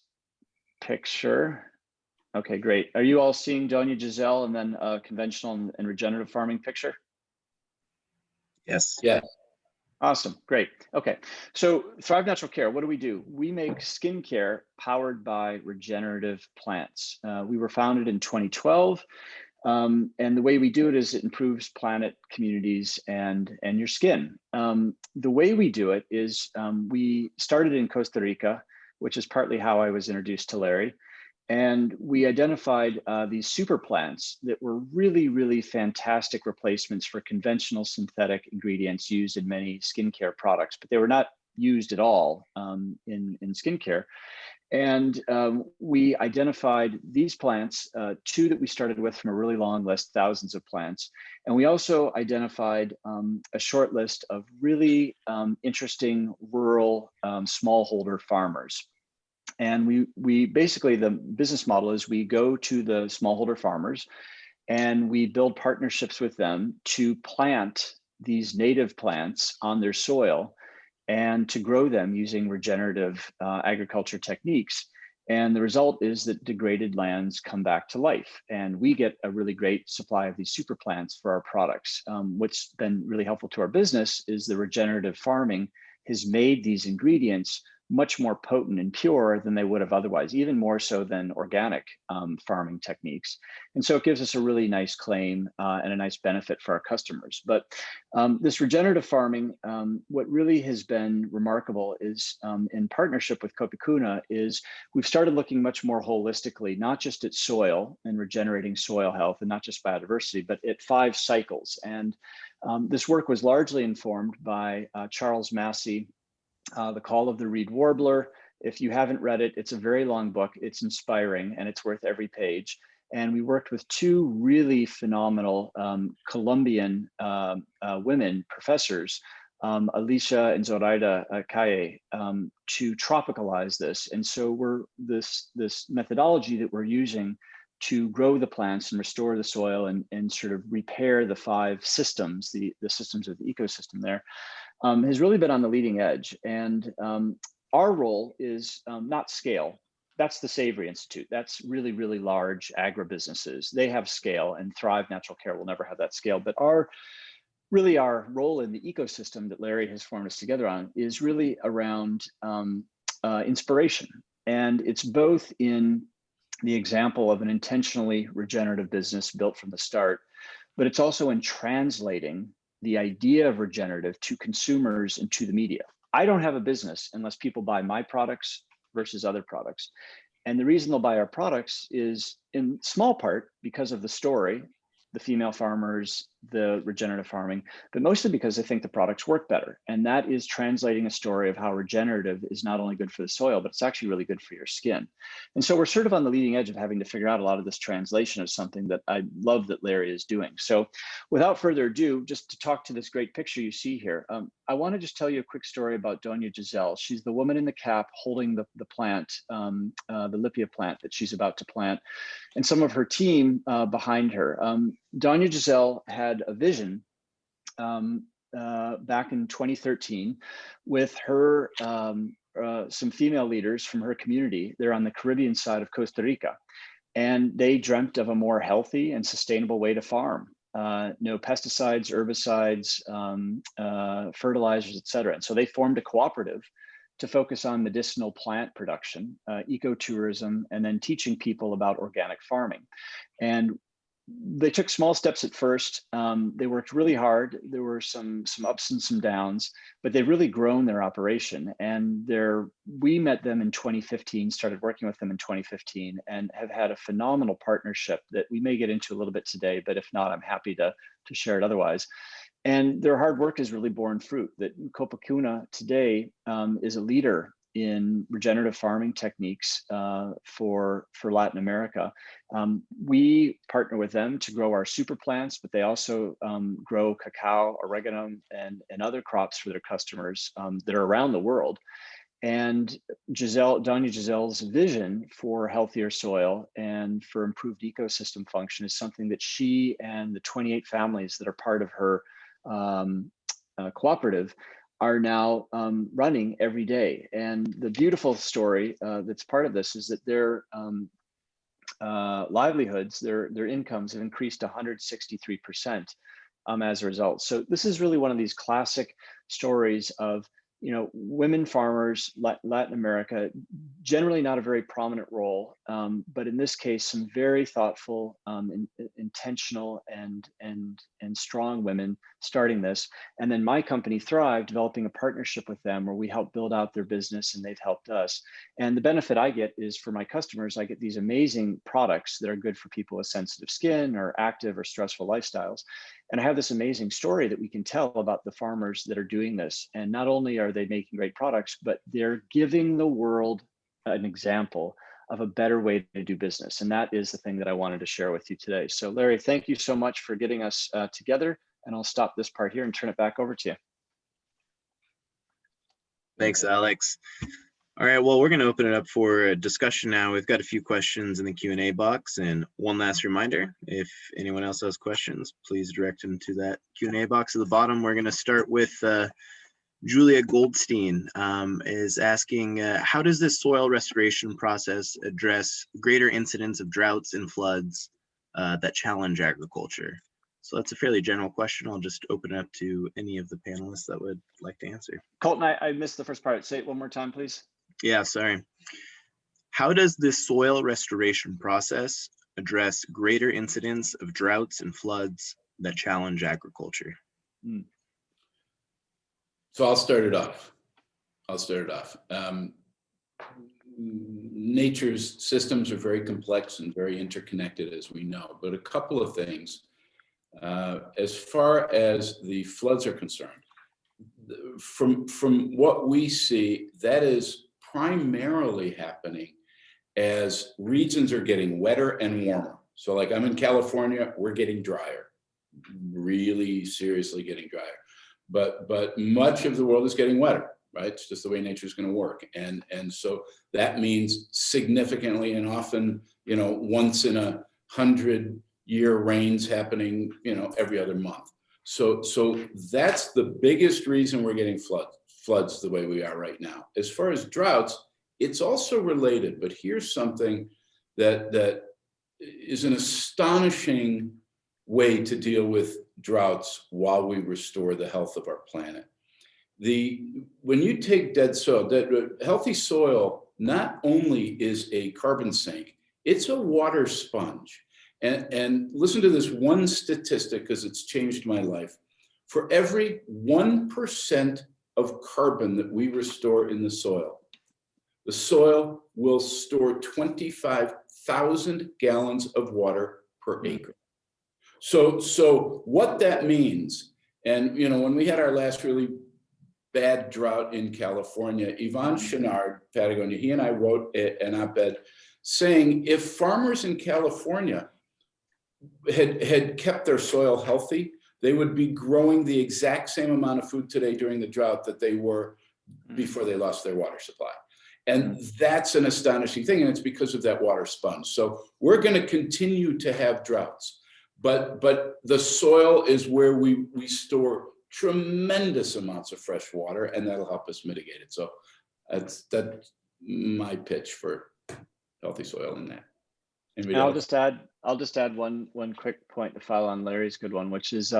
picture. Okay, great. Are you all seeing Doña Giselle and then a conventional and regenerative farming picture? Yes. Yeah. Awesome, great. Okay, so Thrive Natural Care, what do? We make skincare powered by regenerative plants. We were founded in 2012, and the way we do it is it improves planet, communities, and your skin. The way we do it is we started in Costa Rica, which is partly how I was introduced to Larry. And we identified these super plants that were really, really fantastic replacements for conventional synthetic ingredients used in many skincare products, but they were not used at all in skincare. And we identified these plants, two that we started with from a really long list, thousands of plants. And we also identified a short list of really interesting rural smallholder farmers. And we basically, the business model is we go to the smallholder farmers and we build partnerships with them to plant these native plants on their soil and to grow them using regenerative agriculture techniques. And the result is that degraded lands come back to life. And we get a really great supply of these super plants for our products. What's been really helpful to our business is the regenerative farming has made these ingredients much more potent and pure than they would have otherwise, even more so than organic farming techniques. And so it gives us a really nice claim and a nice benefit for our customers. But this regenerative farming, what really has been remarkable is in partnership with Copacuna is we've started looking much more holistically, not just at soil and regenerating soil health and not just biodiversity, but at 5 cycles. And this work was largely informed by Charles Massey, The Call of the Reed Warbler. If you haven't read it, it's a very long book. It's inspiring and it's worth every page. And we worked with 2 really phenomenal Colombian women professors, Alicia and Zoraida Calle, to tropicalize this. And so we're this methodology that we're using to grow the plants and restore the soil and sort of repair the 5 systems, the systems of the ecosystem there, has really been on the leading edge. And our role is not scale. That's the Savory Institute. That's really, really large agribusinesses. They have scale, and Thrive Natural Care will never have that scale. But our role in the ecosystem that Larry has formed us together on is really around inspiration. And it's both in the example of an intentionally regenerative business built from the start, but it's also in translating the idea of regenerative to consumers and to the media. I don't have a business unless people buy my products versus other products. And the reason they'll buy our products is in small part because of the story, the female farmers, the regenerative farming, but mostly because they think the products work better. And that is translating a story of how regenerative is not only good for the soil, but it's actually really good for your skin. And so we're sort of on the leading edge of having to figure out a lot of this translation of something that I love that Larry is doing. So without further ado, just to talk to this great picture you see here, I want to just tell you a quick story about Doña Giselle. She's the woman in the cap holding the plant, the Lipia plant that she's about to plant, and some of her team behind her. Doña Giselle had a vision back in 2013 with her some female leaders from her community. They're on the Caribbean side of Costa Rica, and they dreamt of a more healthy and sustainable way to farm. No pesticides, herbicides, fertilizers, et cetera. And so they formed a cooperative to focus on medicinal plant production, ecotourism, and then teaching people about organic farming. And they took small steps at first. They worked really hard. There were some ups and some downs, but they've really grown their operation. And we met them in 2015, started working with them in 2015, and have had a phenomenal partnership that we may get into a little bit today, but if not, I'm happy to share it otherwise. And their hard work has really borne fruit. That Copacuna today is a leader in regenerative farming techniques for Latin America. We partner with them to grow our super plants, but they also grow cacao, oregano, and other crops for their customers that are around the world. And Doña Giselle's vision for healthier soil and for improved ecosystem function is something that she and the 28 families that are part of her cooperative are now running every day. And the beautiful story that's part of this is that their livelihoods, their incomes have increased 163% as a result. So this is really one of these classic stories of, you know, women farmers, Latin America, generally not a very prominent role, but in this case, some very thoughtful, intentional, and strong women starting this. And then my company Thrive, developing a partnership with them where we help build out their business and they've helped us. And the benefit I get is for my customers, I get these amazing products that are good for people with sensitive skin or active or stressful lifestyles. And I have this amazing story that we can tell about the farmers that are doing this. And not only are they making great products, but they're giving the world an example of a better way to do business. And that is the thing that I wanted to share with you today. So Larry, thank you so much for getting us together. And I'll stop this part here and turn it back over to you. Thanks, Alex. All right, well, we're going to open it up for a discussion now. We've got a few questions in the Q&A box, and one last reminder, if anyone else has questions, please direct them to that Q&A box at the bottom. We're going to start with Julia Goldstein is asking, how does this soil restoration process address greater incidence of droughts and floods that challenge agriculture? So that's a fairly general question. I'll just open it up to any of the panelists that would like to answer. Colton, I missed the first part. Say it one more time, please. Yeah, sorry. How does this soil restoration process address greater incidence of droughts and floods that challenge agriculture? So I'll start it off. Nature's systems are very complex and very interconnected, as we know, but a couple of things. As far as the floods are concerned, from what we see, that is primarily happening as regions are getting wetter and warmer. So like I'm in California, we're getting drier, really seriously getting drier. But much of the world is getting wetter, right? It's just the way nature is going to work. And so that means significantly and often, you know, once in 100-year rains happening, you know, every other month. So that's the biggest reason we're getting floods the way we are right now. As far as droughts, it's also related, but here's something that is an astonishing way to deal with droughts while we restore the health of our planet. When you take dead soil, healthy soil not only is a carbon sink, it's a water sponge. And listen to this one statistic because it's changed my life. For every 1% of carbon that we restore in the soil will store 25,000 gallons of water per acre. So what that means, and you know, when we had our last really bad drought in California, Yvon Chouinard, Patagonia, he and I wrote an op-ed saying if farmers in California had kept their soil healthy, they would be growing the exact same amount of food today during the drought that they were before they lost their water supply. And that's an astonishing thing, and it's because of that water sponge. So we're going to continue to have droughts, but the soil is where we store tremendous amounts of fresh water, and that'll help us mitigate it. So that's my pitch for healthy soil in that. And I'll just add one quick point to follow on Larry's good one, which is,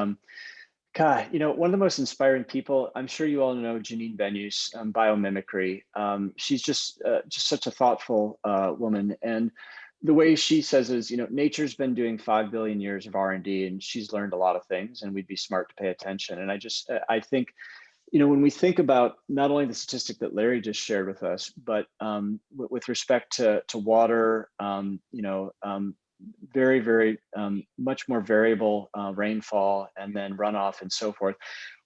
God, you know, one of the most inspiring people, I'm sure you all know Janine Benyus, biomimicry. She's just such a thoughtful woman. And the way she says is, you know, nature's been doing 5 billion years of R&D and she's learned a lot of things and we'd be smart to pay attention. And I think, you know, when we think about not only the statistic that Larry just shared with us, but with respect to water, you know, very, very much more variable rainfall and then runoff and so forth.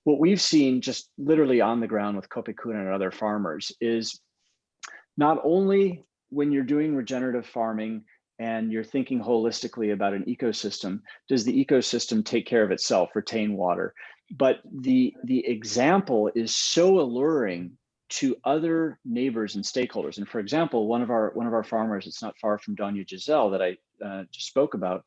What we've seen just literally on the ground with Kopikuna and other farmers is not only when you're doing regenerative farming and you're thinking holistically about an ecosystem, does the ecosystem take care of itself, retain water? But the example is so alluring to other neighbors and stakeholders. And for example, one of our farmers, it's not far from Danya Giselle that I just spoke about,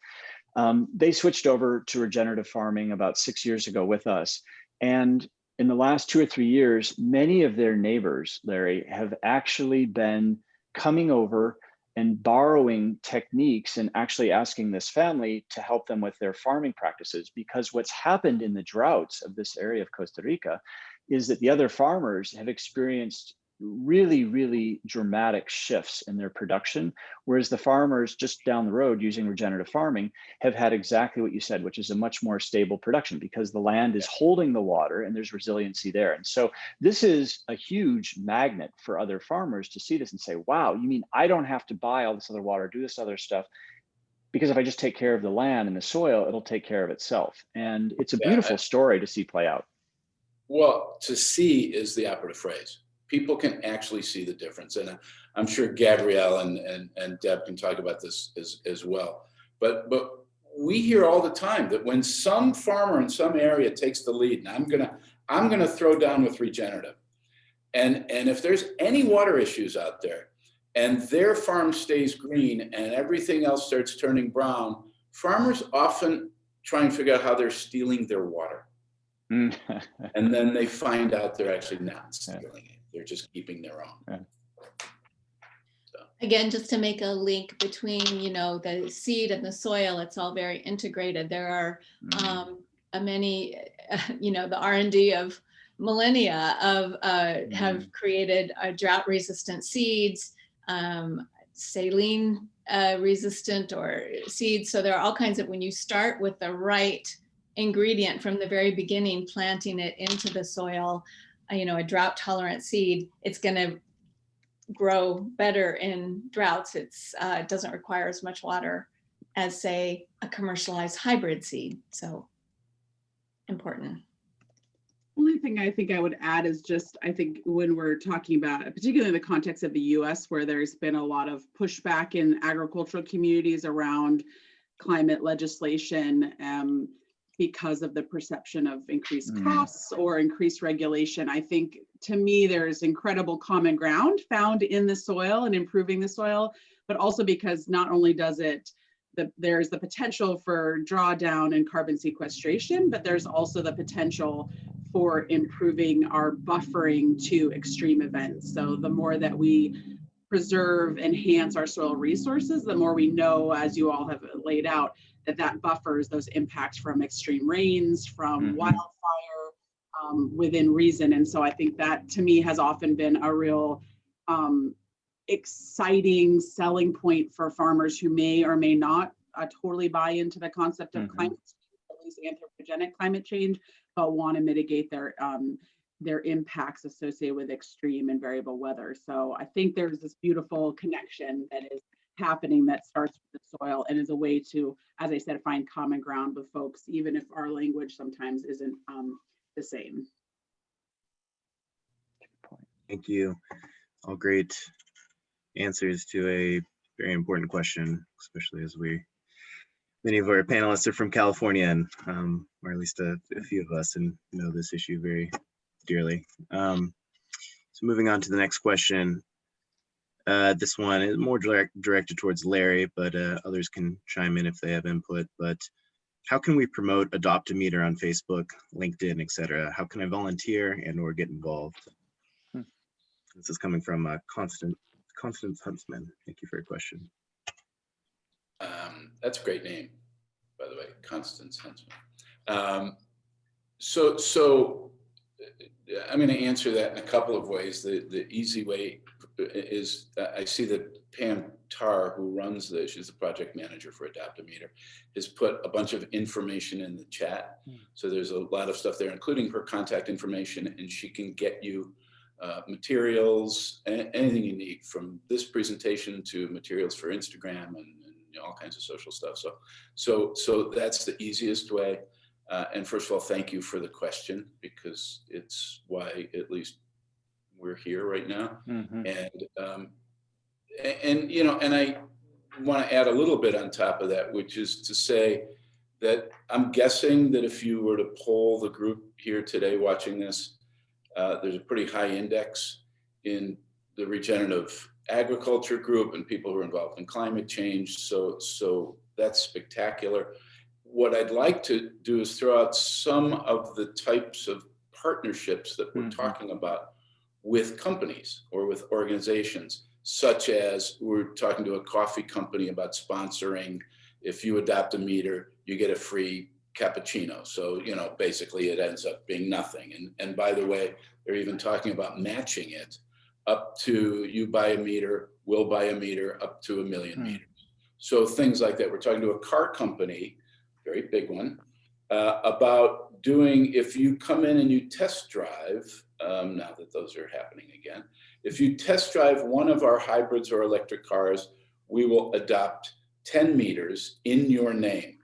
they switched over to regenerative farming about 6 years ago with us. And in the last 2 or 3 years, many of their neighbors, Larry, have actually been coming over and borrowing techniques and actually asking this family to help them with their farming practices. Because what's happened in the droughts of this area of Costa Rica is that the other farmers have experienced really, really dramatic shifts in their production, whereas the farmers just down the road using regenerative farming have had exactly what you said, which is a much more stable production because the land is holding the water and there's resiliency there. And so this is a huge magnet for other farmers to see this and say, wow, you mean I don't have to buy all this other water, do this other stuff, because if I just take care of the land and the soil, it'll take care of itself. And it's a beautiful story to see play out. Well, to see is the operative phrase. People can actually see the difference. And I'm sure Gabrielle and Deb can talk about this as well. But we hear all the time that when some farmer in some area takes the lead, and I'm gonna throw down with regenerative. And if there's any water issues out there and their farm stays green and everything else starts turning brown, farmers often try and figure out how they're stealing their water. And then they find out they're actually not stealing it. They're just keeping their own. Yeah. So. Again, just to make a link between, the seed and the soil, it's all very integrated. There are many, the R&D of millennia of have created drought-resistant seeds, saline resistant or seeds. So there are all kinds of, when you start with the right ingredient from the very beginning, planting it into the soil, a drought tolerant seed, it's going to grow better in droughts. It doesn't require as much water as, say, a commercialized hybrid seed. So important. Only thing I think I would add is just, I think when we're talking about, particularly in the context of the US, where there's been a lot of pushback in agricultural communities around climate legislation, because of the perception of increased costs or increased regulation. I think, to me, there's incredible common ground found in the soil and improving the soil, but also because not only does there's the potential for drawdown and carbon sequestration, but there's also the potential for improving our buffering to extreme events. So the more that we preserve, enhance our soil resources, the more we know, as you all have laid out, that buffers those impacts from extreme rains, from wildfire, within reason. And so I think that, to me, has often been a real exciting selling point for farmers who may or may not totally buy into the concept of climate change, at least anthropogenic climate change, but want to mitigate their impacts associated with extreme and variable weather. So I think there's this beautiful connection that is happening that starts with the soil and is a way to, as I said, find common ground with folks, even if our language sometimes isn't the same. Thank you. All great answers to a very important question, especially as many of our panelists are from California, and or at least a few of us, and know this issue very dearly. So moving on to the next question. This one is more directed towards Larry, but others can chime in if they have input. But how can we promote Adopt a Meter on Facebook, LinkedIn, etc.? How can I volunteer and/or get involved? This is coming from Constance Huntsman. Thank you for your question. That's a great name, by the way, Constance Huntsman. So I'm going to answer that in a couple of ways. The easy way is I see that Pam Tarr, who runs this, she's the project manager for Adopt a Meter, has put a bunch of information in the chat. So there's a lot of stuff there, including her contact information, and she can get you materials, anything you need, from this presentation to materials for Instagram and all kinds of social stuff. So that's the easiest way. And first of all, thank you for the question, because it's why at least we're here right now. And I want to add a little bit on top of that, which is to say that I'm guessing that if you were to poll the group here today watching this, there's a pretty high index in the regenerative agriculture group and people who are involved in climate change. So that's spectacular. What I'd like to do is throw out some of the types of partnerships that we're talking about with companies or with organizations such as we're talking to a coffee company about sponsoring. If you adopt a meter, you get a free cappuccino. So, you know, basically it ends up being nothing. And by the way, they're even talking about matching it up to, you buy a meter, we'll buy a meter, up to 1 million meters. So things like that. We're talking to a car company, very big one, about doing, if you come in and you test drive, now that those are happening again, if you test drive one of our hybrids or electric cars, we will adopt 10 meters in your name.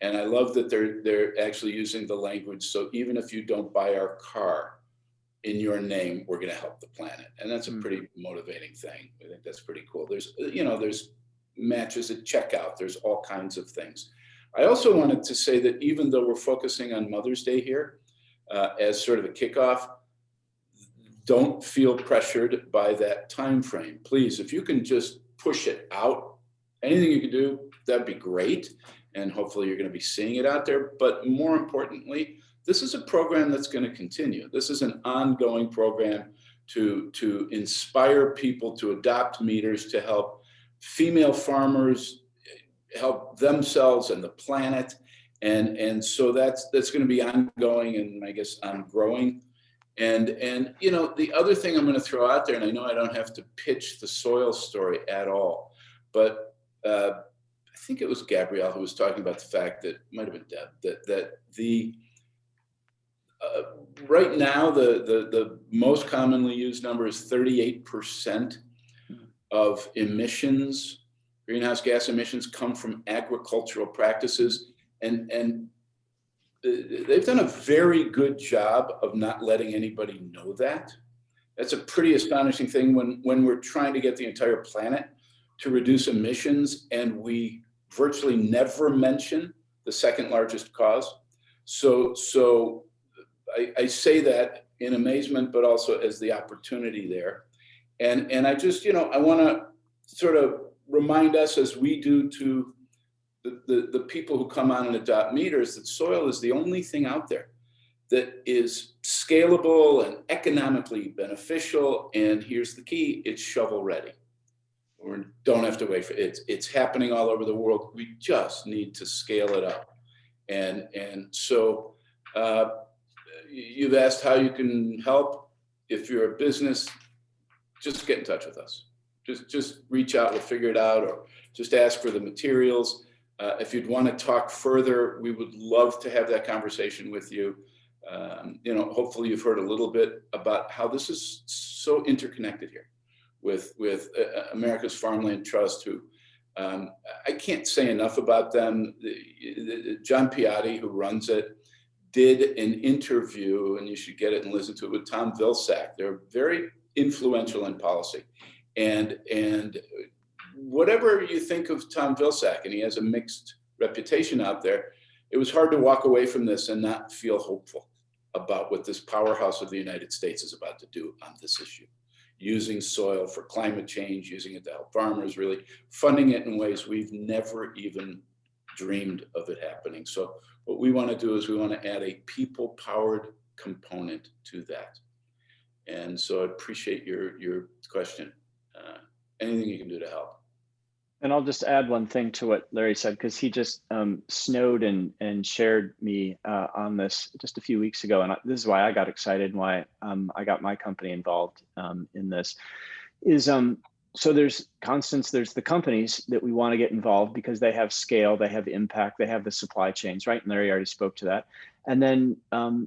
And I love that they're actually using the language. So even if you don't buy our car in your name, we're going to help the planet. And that's a pretty motivating thing. I think that's pretty cool. There's, you know, there's matches at checkout. There's all kinds of things. I also wanted to say that even though we're focusing on Mother's Day here as sort of a kickoff, don't feel pressured by that time frame. Please, if you can just push it out, anything you can do, that'd be great. And hopefully you're going to be seeing it out there. But more importantly, this is a program that's going to continue. This is an ongoing program to inspire people to adopt meters, to help female farmers help themselves and the planet. And so that's going to be ongoing, and I guess growing. And you know, the other thing I'm going to throw out there, and I know I don't have to pitch the soil story at all, but I think it was Gabrielle who was talking about the fact that, might have been Deb, that the right now the most commonly used number is 38% of emissions, greenhouse gas emissions, come from agricultural practices, and they've done a very good job of not letting anybody know that. That's a pretty astonishing thing when we're trying to get the entire planet to reduce emissions, and we virtually never mention the second largest cause. So I say that in amazement, but also as the opportunity there. And I just, you know, I want to sort of remind us, as we do to the people who come on and adopt meters, that soil is the only thing out there that is scalable and economically beneficial. And here's the key, it's shovel ready. We don't have to wait for it. It's happening all over the world. We just need to scale it up. And so you've asked how you can help. If you're a business, just get in touch with us. Just reach out, we'll figure it out, or just ask for the materials. If you'd want to talk further, we would love to have that conversation with you. You know, hopefully you've heard a little bit about how this is so interconnected here with America's Farmland Trust, who I can't say enough about them. John Piatti, who runs it, did an interview, and you should get it and listen to it, with Tom Vilsack. They're very influential in policy. And whatever you think of Tom Vilsack, and he has a mixed reputation out there, it was hard to walk away from this and not feel hopeful about what this powerhouse of the United States is about to do on this issue. Using soil for climate change, using it to help farmers, really funding it in ways we've never even dreamed of it happening. So what we want to do is we want to add a people-powered component to that. And so I appreciate your question. Anything you can do to help. And I'll just add one thing to what Larry said, because he just snowed and shared me on this just a few weeks ago. And this is why I got excited and why I got my company involved in this. So there's Constance, there's the companies that we want to get involved because they have scale, they have impact, they have the supply chains, right? And Larry already spoke to that. And then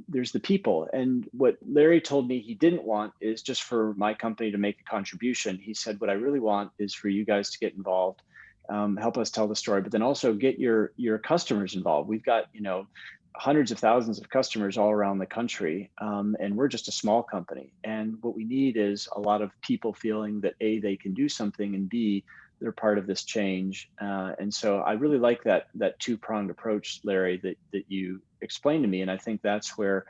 there's the people. And what Larry told me he didn't want is just for my company to make a contribution. He said, what I really want is for you guys to get involved, help us tell the story, but then also get your customers involved. We've got, you know, hundreds of thousands of customers all around the country, and we're just a small company. And what we need is a lot of people feeling that A, they can do something, and B, they're part of this change. And so I really like that two-pronged approach, Larry, that you explained to me. And I think that's where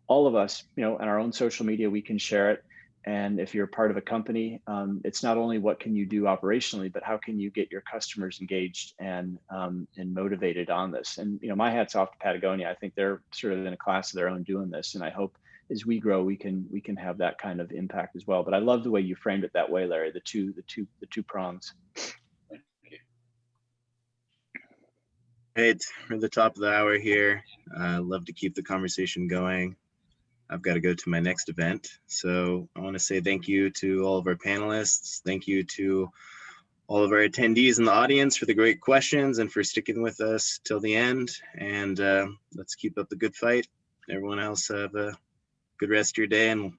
all of us, you know, on our own social media, we can share it. And if you're part of a company, it's not only what can you do operationally, but how can you get your customers engaged and motivated on this. And, you know, my hat's off to Patagonia. I think they're sort of in a class of their own doing this. And I hope as we grow, we can have that kind of impact as well. But I love the way you framed it that way, Larry. The two prongs. Right, we're at the top of the hour here. Love to keep the conversation going. I've got to go to my next event. So I want to say thank you to all of our panelists. Thank you to all of our attendees in the audience for the great questions and for sticking with us till the end. And let's keep up the good fight. Everyone else have a good rest of your day and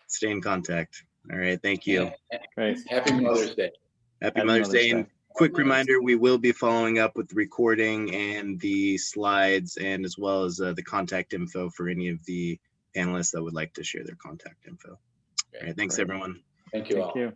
stay in contact. All right, thank you. Great. Happy Mother's Day. Happy Mother's Day. And quick reminder, we will be following up with the recording and the slides, and as well as the contact info for any of the panelists that would like to share their contact info. All right, thanks everyone. Thank you all. Thank you.